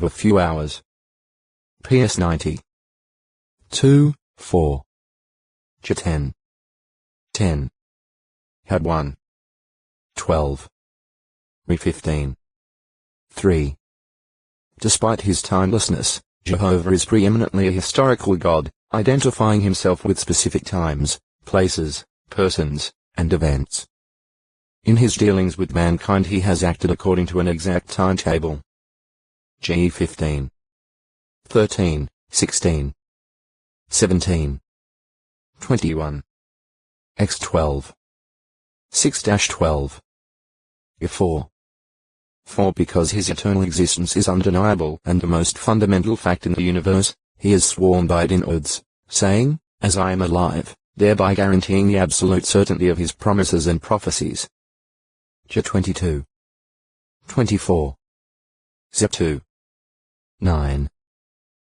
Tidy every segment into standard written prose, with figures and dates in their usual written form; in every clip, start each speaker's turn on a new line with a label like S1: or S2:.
S1: a few hours. PS 90. 2, 4. J 10. 10. Had 1. 12. Re 15. 3. Despite his timelessness, Jehovah is preeminently a historical God, identifying himself with specific times, places, persons, and events. In his dealings with mankind he has acted according to an exact timetable. G 15. 13, 16. 17. 21. X 12. 6-12. If 4 because his eternal existence is undeniable and the most fundamental fact in the universe, he is sworn by it in oaths, saying, "As I am alive," thereby guaranteeing the absolute certainty of his promises and prophecies. J 22. 24. Z 2. 9.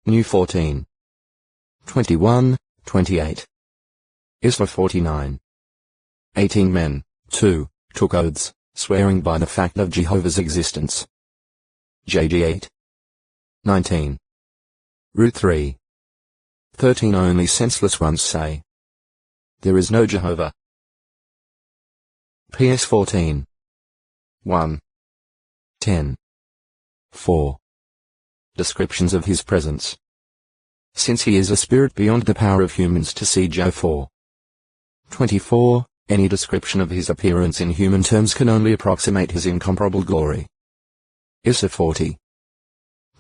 S1: New 14. 21, 28. Isra 49. 18 men, 2, took oaths, swearing by the fact of Jehovah's existence. JD 8. 19. Root 3. 13 Only senseless ones say, "There is no Jehovah." PS 14. 1. 10. 4. Descriptions of his presence. Since he is a spirit beyond the power of humans to see Joe 4. 24. Any description of his appearance in human terms can only approximate his incomparable glory. Issa 40.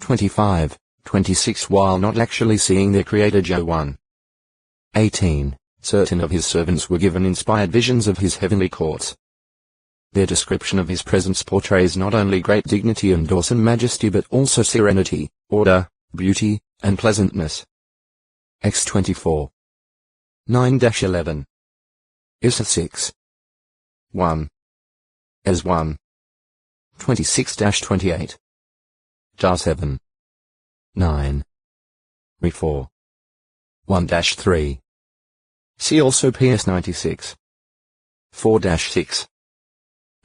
S1: 25, 26 While not actually seeing their creator Joe 1. 18. Certain of his servants were given inspired visions of his heavenly courts. Their description of his presence portrays not only great dignity and awesome majesty but also serenity, order, beauty, and pleasantness. X 24. 9-11. Issa 6. 1. As 1. 26-28. Jar 7. 9. Re 4. 1-3. See also PS 96. 4-6.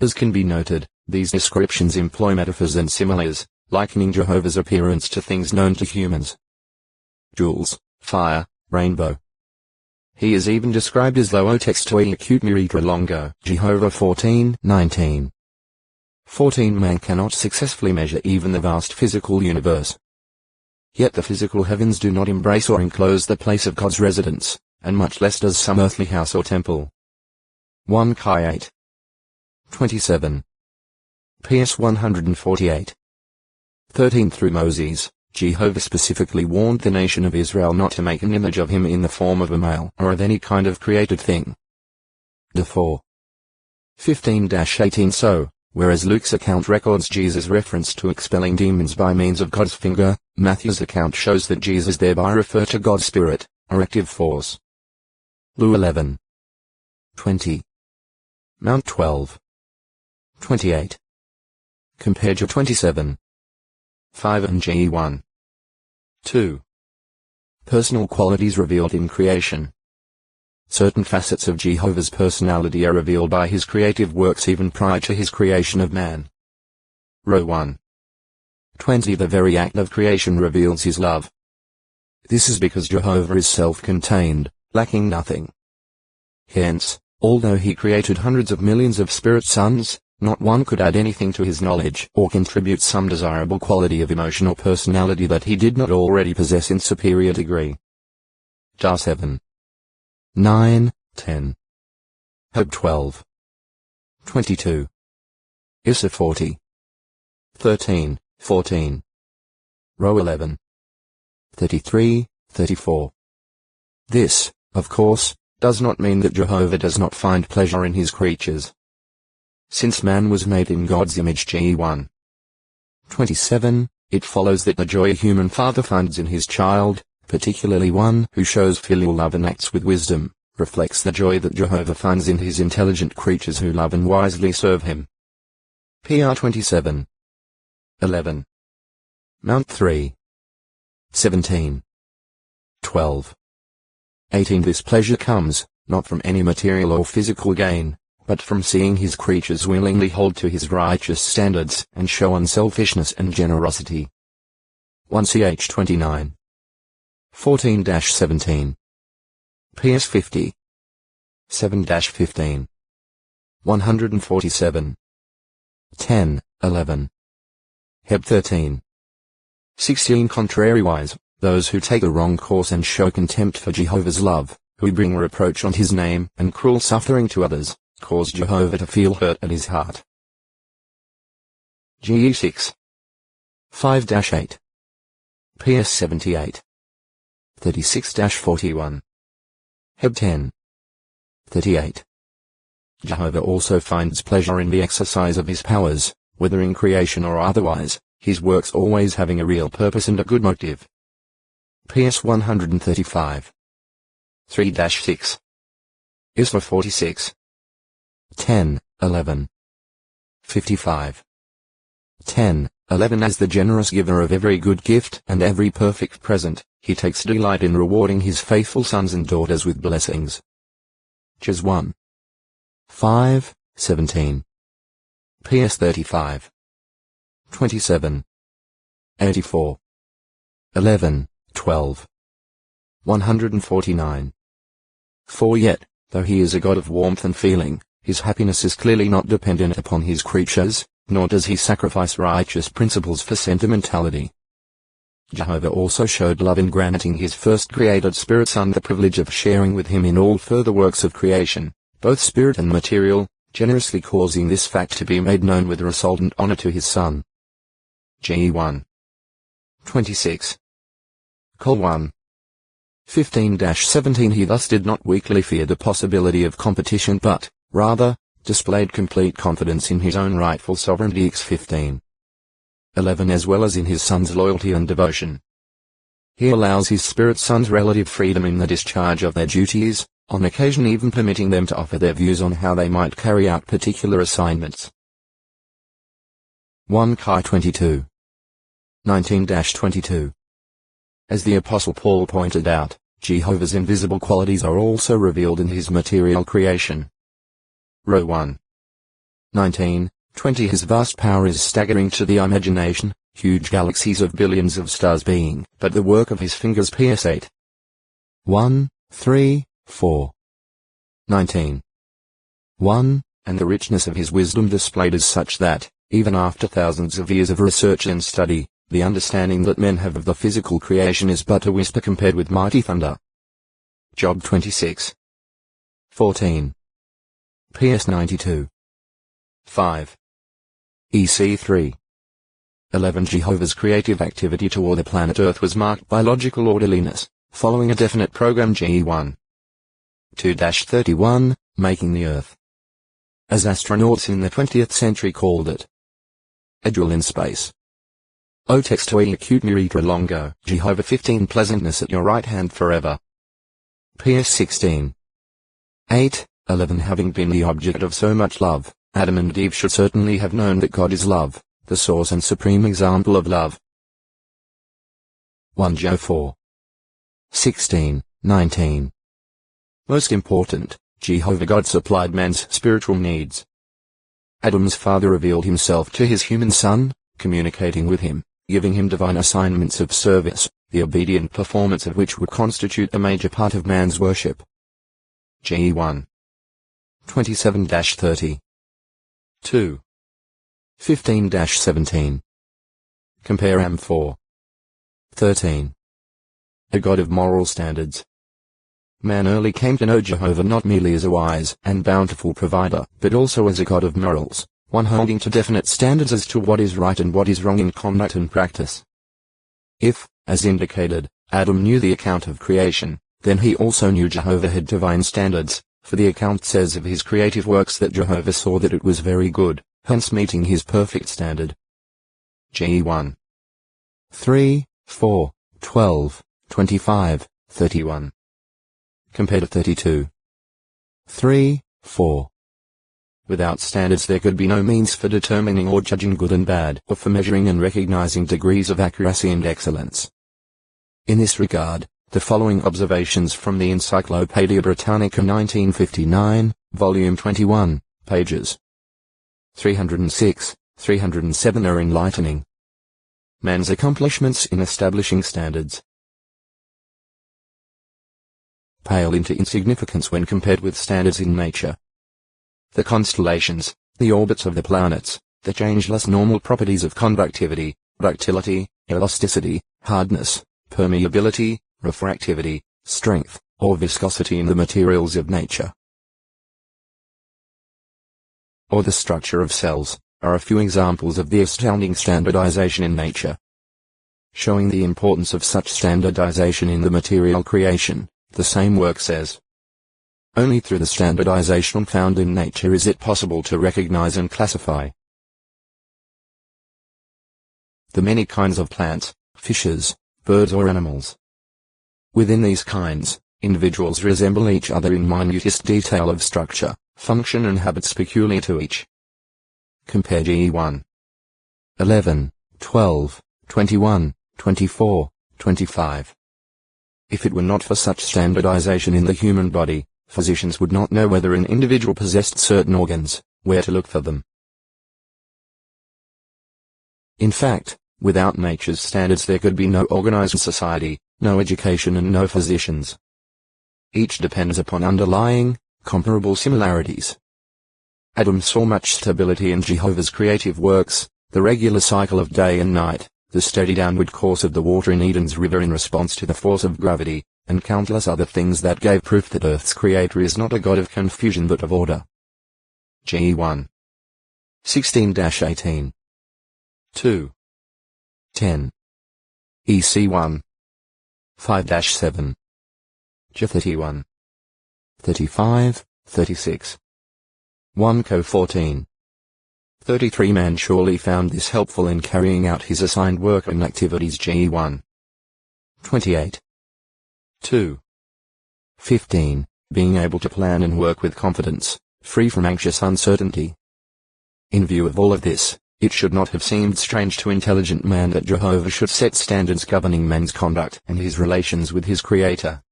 S1: As can be noted, these descriptions employ metaphors and similes, likening Jehovah's appearance to things known to humans. Jewels, fire, rainbow. He is even described as Lo textoi acute miritra longo, Jehovah 14:19. 14 Man cannot successfully measure even the vast physical universe. Yet the physical heavens do not embrace or enclose the place of God's residence, and much less does some earthly house or temple. 1 Kai 8. 27. PS 148. 13 Through Moses, Jehovah specifically warned the nation of Israel not to make an image of him in the form of a male or of any kind of created thing. De 4. 15-18 So, whereas Luke's account records Jesus' reference to expelling demons by means of God's finger, Matthew's account shows that Jesus thereby referred to God's Spirit, or active force. Lu 11. 20. Mount 12. 28. Compare Job 27. 5 and Ge 1. 2. Personal qualities revealed in creation. Certain facets of Jehovah's personality are revealed by his creative works even prior to his creation of man. Row 1. 20 The very act of creation reveals his love. This is because Jehovah is self-contained, lacking nothing. Hence, although he created hundreds of millions of spirit sons, not one could add anything to his knowledge or contribute some desirable quality of emotional personality that he did not already possess in superior degree. Jar 7. 9, 10. Hope 12. 22. Issa 40. 13, 14. Row 11. 33, 34. This, of course, does not mean that Jehovah does not find pleasure in his creatures. Since man was made in God's image Ge 1. 27, it follows that the joy a human father finds in his child, particularly one who shows filial love and acts with wisdom, reflects the joy that Jehovah finds in his intelligent creatures who love and wisely serve him. PR 27. 11. Mount 3. 17. 12. 18 This pleasure comes, not from any material or physical gain, but from seeing his creatures willingly hold to his righteous standards and show unselfishness and generosity. 1ch 29. 14-17. PS 50. 7-15. 147. 10, 11. Heb 13. 16. Contrariwise, those who take the wrong course and show contempt for Jehovah's love, who bring reproach on his name and cruel suffering to others, cause Jehovah to feel hurt at his heart. GE 6. 5-8. PS 78. 36-41. Heb 10. 38. Jehovah also finds pleasure in the exercise of his powers, whether in creation or otherwise, his works always having a real purpose and a good motive. PS 135. 3-6. Isra 46. 10, 11. 55. 10, 11. As the generous giver of every good gift and every perfect present, he takes delight in rewarding his faithful sons and daughters with blessings. Ches 1. 5, 17. PS 35. 27. 84. 11, 12. 149. For yet, though he is a God of warmth and feeling, his happiness is clearly not dependent upon his creatures, nor does he sacrifice righteous principles for sentimentality. Jehovah also showed love in granting his first created spirit son the privilege of sharing with him in all further works of creation, both spirit and material, generously causing this fact to be made known with resultant honor to his son. GE 1. 26. Col 1. 15-17. He thus did not weakly fear the possibility of competition but, rather, displayed complete confidence in his own rightful sovereignty. X 15. 11. As well as in his son's loyalty and devotion. He allows his spirit sons relative freedom in the discharge of their duties, on occasion even permitting them to offer their views on how they might carry out particular assignments. 1 Chi 22. 19-22. As the Apostle Paul pointed out, Jehovah's invisible qualities are also revealed in his material creation. Row 1. 19, 20. His vast power is staggering to the imagination, huge galaxies of billions of stars being but the work of his fingers. PS 8. 1, 3, 4. 19. 1, and the richness of his wisdom displayed is such that, even after thousands of years of research and study, the understanding that men have of the physical creation is but a whisper compared with mighty thunder. Job 26. 14. PS 92. 5. EC 3. 11. Jehovah's creative activity toward the planet Earth was marked by logical orderliness, following a definite program. GE 1. 2-31, making the Earth. As astronauts in the 20th century called it. A jewel in space. O textoi acute miritra longo, Jehovah 15. Pleasantness at your right hand forever. PS 16. 8, 11. Having been the object of so much love, Adam and Eve should certainly have known that God is love, the source and supreme example of love. 1 Job 4. 16, 19. Most important, Jehovah God supplied man's spiritual needs. Adam's father revealed himself to his human son, communicating with him, giving him divine assignments of service, the obedient performance of which would constitute a major part of man's worship. GE 1. 27-30. 2. 15-17. Compare Am 4. 13. A God of moral standards. Man early came to know Jehovah not merely as a wise and bountiful provider, but also as a God of morals, one holding to definite standards as to what is right and what is wrong in conduct and practice. If, as indicated, Adam knew the account of creation, then he also knew Jehovah had divine standards, for the account says of his creative works that Jehovah saw that it was very good, hence meeting his perfect standard. GE 1. 3, 4, 12, 25, 31. Compared to 32. 3, 4. Without standards there could be no means for determining or judging good and bad, or for measuring and recognizing degrees of accuracy and excellence. In this regard, the following observations from the Encyclopaedia Britannica 1959, Volume 21, pages 306, 307 are enlightening. man's accomplishments in establishing standards pale into insignificance when compared with standards in nature. The constellations, the orbits of the planets, the changeless normal properties of conductivity, ductility, elasticity, hardness, permeability, refractivity, strength, or viscosity in the materials of nature, or the structure of cells, are a few examples of the astounding standardization in nature. Showing the importance of such standardization in the material creation, the same work says, only through the standardization found in nature is it possible to recognize and classify the many kinds of plants, fishes, birds or animals. Within these kinds, individuals resemble each other in minutest detail of structure, function and habits peculiar to each. Compare GE 1. 11, 12, 21, 24, 25. If it were not for such standardization in the human body, physicians would not know whether an individual possessed certain organs, where to look for them. In fact, without nature's standards there could be no organized society, no education and no physicians. Each depends upon underlying, comparable similarities. Adam saw much stability in Jehovah's creative works, the regular cycle of day and night, the steady downward course of the water in Eden's river in response to the force of gravity, and countless other things that gave proof that Earth's creator is not a god of confusion but of order. GE 1. 16-18. 2. 10. EC 1. 5-7. J 31. 35, 36. 1 Co 14. 33 Man surely found this helpful in carrying out his assigned work and activities. GE 1. 28. 2. 15. Being able to plan and work with confidence, free from anxious uncertainty. In view of all of this, it should not have seemed strange to intelligent man that Jehovah should set standards governing man's conduct and his relations with his Creator.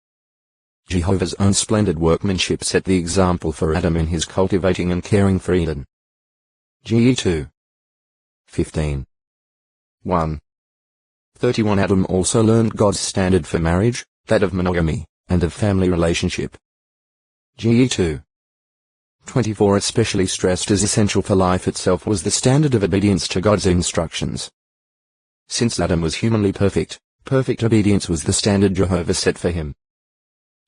S1: Jehovah's own splendid workmanship set the example for Adam in his cultivating and caring for Eden. GE 2. 15. 1. 31 Adam also learned God's standard for marriage, that of monogamy, and of family relationship. GE 2. 24 Especially stressed as essential for life itself was the standard of obedience to God's instructions. Since Adam was humanly perfect, perfect obedience was the standard Jehovah set for him.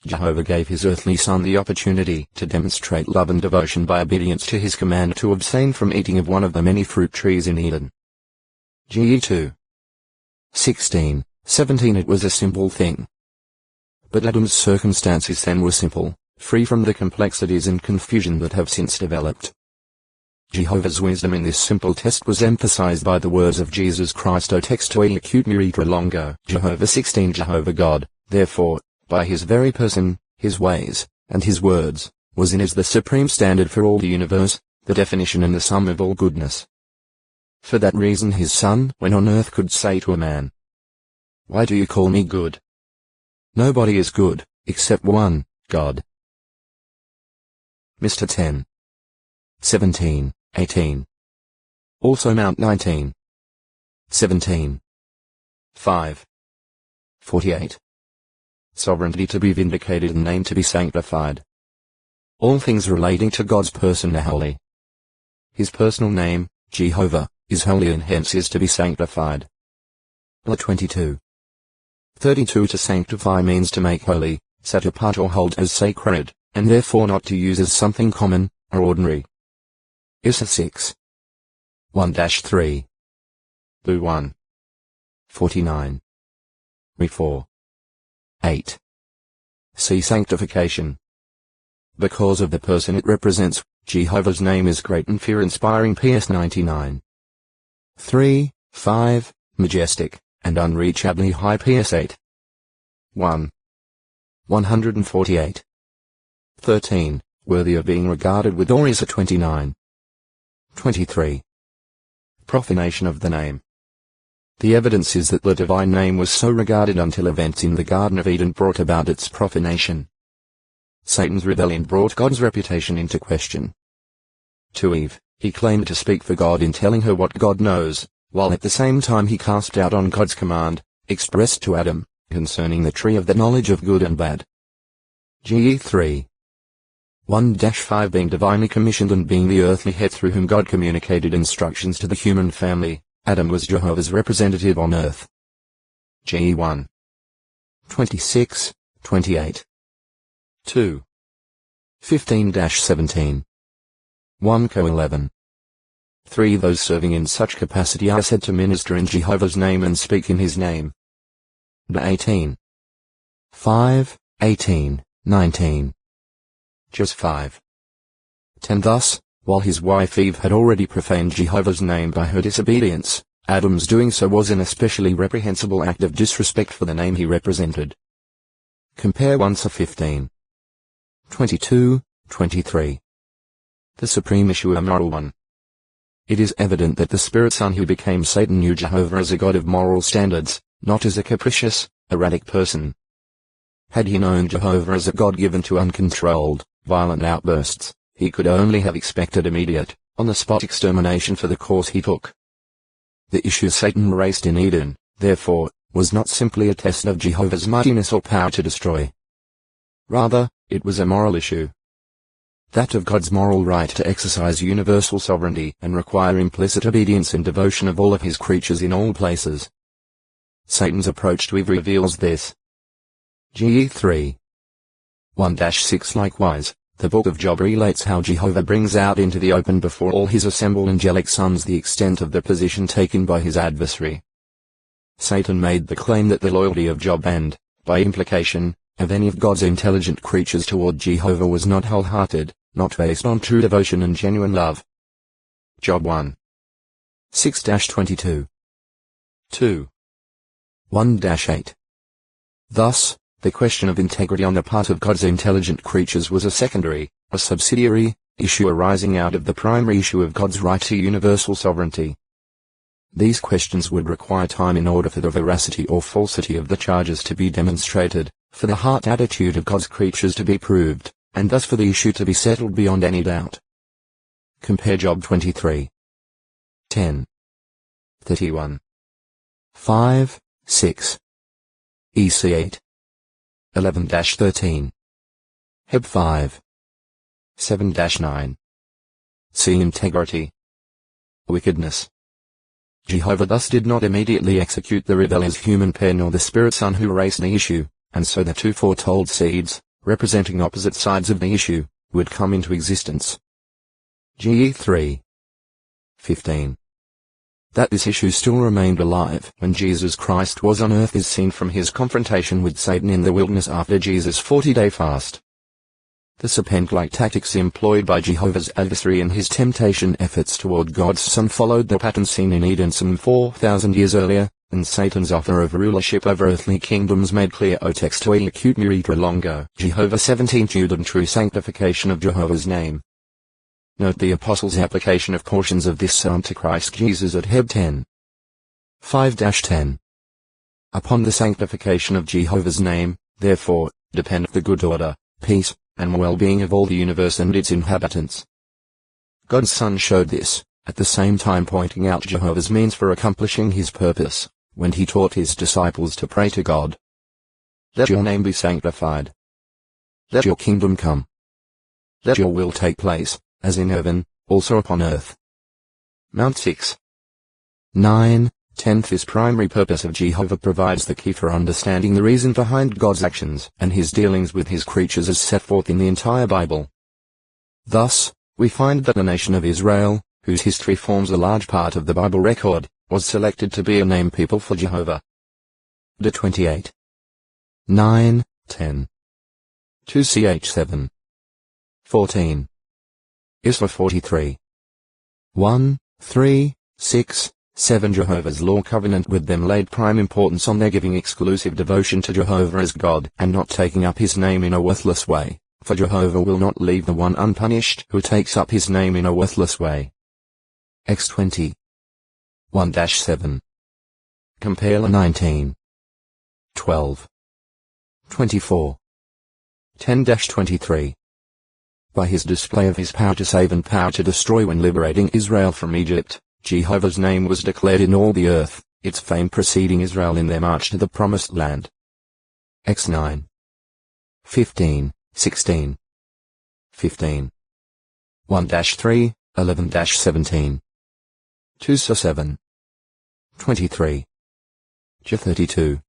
S1: Jehovah gave his earthly son the opportunity to demonstrate love and devotion by obedience to his command to abstain from eating of one of the many fruit trees in Eden. GE 2. 16, 17 It was a simple thing. But Adam's circumstances then were simple, free from the complexities and confusion that have since developed. Jehovah's wisdom in this simple test was emphasized by the words of Jesus Christ O texto e acute miritra longo, Jehovah 16 Jehovah God, therefore, by his very person, his ways, and his words, was in as the supreme standard for all the universe, the definition and the sum of all goodness. For that reason his son, when on earth, could say to a man, "Why do you call me good? Nobody is good, except one, God." Mr. 10. 17, 18. Also Mount 19. 17. 5. 48. Sovereignty to be vindicated and name to be sanctified. All things relating to God's person are holy. His personal name, Jehovah, is holy and hence is to be sanctified. 22. 32 To sanctify means to make holy, set apart or hold as sacred, and therefore not to use as something common, or ordinary. Issa 6. 1-3. Boo 1. 49. Re 4. 8. See sanctification. Because of the person it represents, Jehovah's name is great and fear-inspiring. PS 99. 3, 5, majestic, and unreachably high. PS 8. 1. 148. 13, worthy of being regarded with awe. Isa 29. 23. Profanation of the name. The evidence is that the divine name was so regarded until events in the Garden of Eden brought about its profanation. Satan's rebellion brought God's reputation into question. To Eve, he claimed to speak for God in telling her what God knows, while at the same time he cast out on God's command, expressed to Adam, concerning the tree of the knowledge of good and bad. GE 3. 1-5 Being divinely commissioned and being the earthly head through whom God communicated instructions to the human family, Adam was Jehovah's representative on earth. GE 1. 26, 28. 2. 15-17. 1 Co 11. 3 Those serving in such capacity are said to minister in Jehovah's name and speak in his name. 18. 5, 18, 19. Just 5. 10 Thus, while his wife Eve had already profaned Jehovah's name by her disobedience, Adam's doing so was an especially reprehensible act of disrespect for the name he represented. Compare 1 to 15. 22, 23. The supreme issue a moral one. It is evident that the Spirit Son who became Satan knew Jehovah as a God of moral standards, not as a capricious, erratic person. Had he known Jehovah as a God given to uncontrolled, violent outbursts, he could only have expected immediate, on-the-spot extermination for the course he took. The issue Satan raised in Eden, therefore, was not simply a test of Jehovah's mightiness or power to destroy. Rather, it was a moral issue. That of God's moral right to exercise universal sovereignty and require implicit obedience and devotion of all of his creatures in all places. Satan's approach to Eve reveals this. GE 3. 1-6 Likewise, the book of Job relates how Jehovah brings out into the open before all his assembled angelic sons the extent of the position taken by his adversary. Satan made the claim that the loyalty of Job and, by implication, of any of God's intelligent creatures toward Jehovah was not wholehearted, not based on true devotion and genuine love. Job 1. 6-22. 2. 1-8. Thus, the question of integrity on the part of God's intelligent creatures was a secondary, a subsidiary, issue arising out of the primary issue of God's right to universal sovereignty. These questions would require time in order for the veracity or falsity of the charges to be demonstrated, for the heart attitude of God's creatures to be proved, and thus for the issue to be settled beyond any doubt. Compare Job 23. 10. 31. 5, 6. EC 8. 11-13. Heb 5. 7-9. See integrity. Wickedness. Jehovah thus did not immediately execute the rebellious human pair nor the Spirit Son who raised the issue, and so the two foretold seeds, representing opposite sides of the issue, would come into existence. GE 3. 15. That this issue still remained alive when Jesus Christ was on earth is seen from his confrontation with Satan in the wilderness after Jesus' 40-day fast. The serpent-like tactics employed by Jehovah's adversary in his temptation efforts toward God's Son followed the pattern seen in Eden some 4,000 years earlier, and Satan's offer of rulership over earthly kingdoms made clear o texto acute muritra longo. Jehovah 17 Jude and true sanctification of Jehovah's name. Note the Apostles' application of portions of this psalm to Christ Jesus at Heb 10. 5-10. Upon the sanctification of Jehovah's name, therefore, depend the good order, peace, and well-being of all the universe and its inhabitants. God's Son showed this, at the same time pointing out Jehovah's means for accomplishing his purpose, when he taught his disciples to pray to God. Let your name be sanctified. Let your kingdom come. Let your will take place, as in heaven, also upon earth. Mount 6. 9, 10 This primary purpose of Jehovah provides the key for understanding the reason behind God's actions and his dealings with his creatures as set forth in the entire Bible. Thus, we find that the nation of Israel, whose history forms a large part of the Bible record, was selected to be a name people for Jehovah. De 28. 9, 10. 2ch 7. 14. Isra 43. 1, 3, 6, 7 Jehovah's law covenant with them laid prime importance on their giving exclusive devotion to Jehovah as God and not taking up his name in a worthless way, for Jehovah will not leave the one unpunished who takes up his name in a worthless way. X 20. 1-7. Compare 19. 12. 24. 10-23. By his display of his power to save and power to destroy when liberating Israel from Egypt, Jehovah's name was declared in all the earth, its fame preceding Israel in their march to the promised land. X 9. 15, 16. 15. 1-3, 11-17. 2 7. 23. J 32.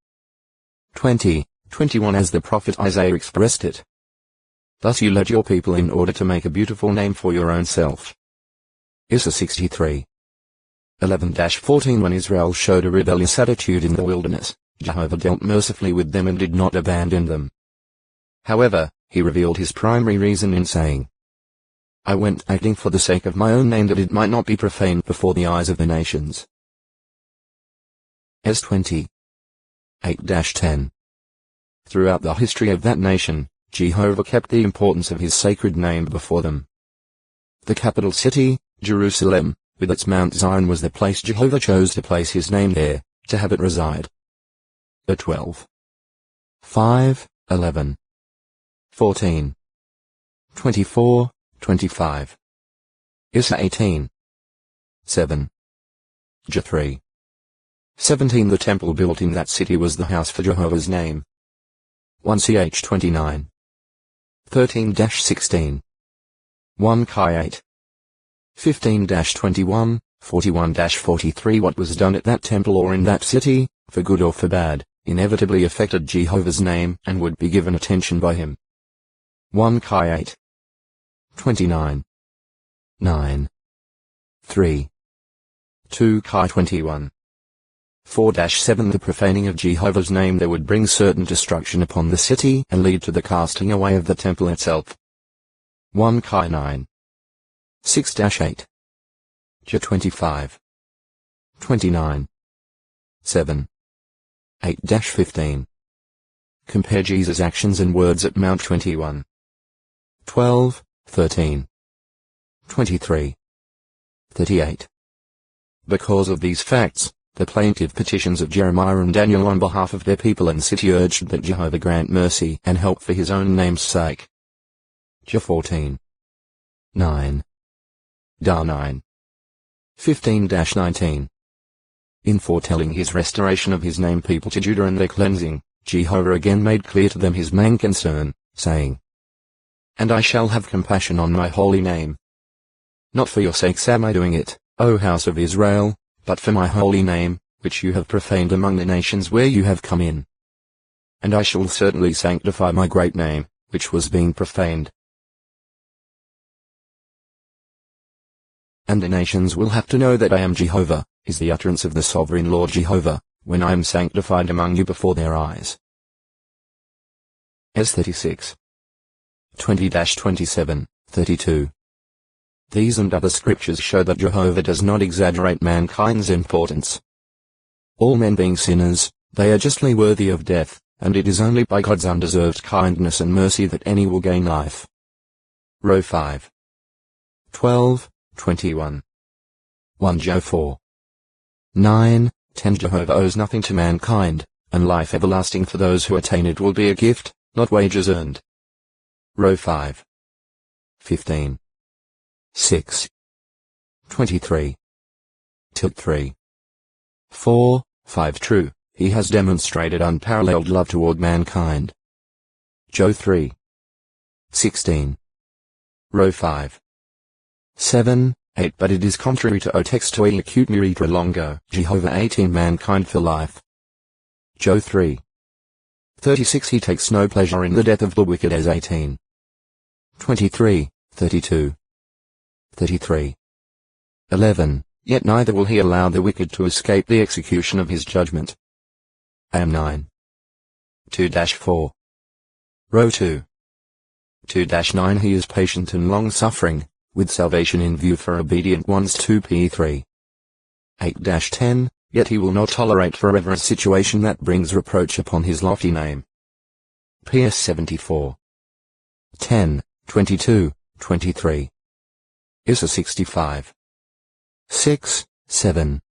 S1: 20, 21 as the prophet Isaiah expressed it. Thus you led your people in order to make a beautiful name for your own self. Issa 63. 11-14 When Israel showed a rebellious attitude in the wilderness, Jehovah dealt mercifully with them and did not abandon them. However, he revealed his primary reason in saying, I went acting for the sake of my own name that it might not be profaned before the eyes of the nations. S 20. 8-10. Throughout the history of that nation, Jehovah kept the importance of his sacred name before them. The capital city, Jerusalem, with its Mount Zion was the place Jehovah chose to place his name there, to have it reside. A 12. 5, 11. 14. 24, 25. Issa 18. 7. J 3. 17 The temple built in that city was the house for Jehovah's name. 1 Ch 29. 13-16. 1 Chi 8. 15-21, 41-43 What was done at that temple or in that city, for good or for bad, inevitably affected Jehovah's name and would be given attention by him. 1 Chi 8. 29. 9. 3. 2 Chi 21. 4-7 The profaning of Jehovah's name there would bring certain destruction upon the city and lead to the casting away of the temple itself. 1 Chi 9. 6-8. J 25. 29. 7. 8-15. Compare Jesus' actions and words at Mount 21. 12, 13. 23. 38. Because of these facts, the plaintive petitions of Jeremiah and Daniel on behalf of their people and city urged that Jehovah grant mercy and help for his own name's sake. J 14. 9. Da 9. 15-19. In foretelling his restoration of his named people to Judah and their cleansing, Jehovah again made clear to them his main concern, saying, And I shall have compassion on my holy name. Not for your sakes am I doing it, O house of Israel, but for my holy name, which you have profaned among the nations where you have come in. And I shall certainly sanctify my great name, which was being profaned. And the nations will have to know that I am Jehovah, is the utterance of the sovereign Lord Jehovah, when I am sanctified among you before their eyes. S 36. 20-27, 32. These and other scriptures show that Jehovah does not exaggerate mankind's importance. All men being sinners, they are justly worthy of death, and it is only by God's undeserved kindness and mercy that any will gain life. Row 5. 12, 21. 1 Job 4. 9, 10 Jehovah owes nothing to mankind, and life everlasting for those who attain it will be a gift, not wages earned. Row 5. 15. 6. 23. Tilt 3. 4, 5 True, he has demonstrated unparalleled love toward mankind. Job 3. 16. Row 5. 7, 8 But it is contrary to o textually acute miritra longo, Jehovah 18 mankind for life. Job 3. 36 He takes no pleasure in the death of the wicked as 18. 23, 32. 33. 11 Yet neither will he allow the wicked to escape the execution of his judgment. Am 9. 2-4. Row 2. 2-9 He is patient and long-suffering, with salvation in view for obedient ones 2p3. 8-10 Yet he will not tolerate forever a situation that brings reproach upon his lofty name. PS 74. 10, 22, 23. Issa 65. 6, 7.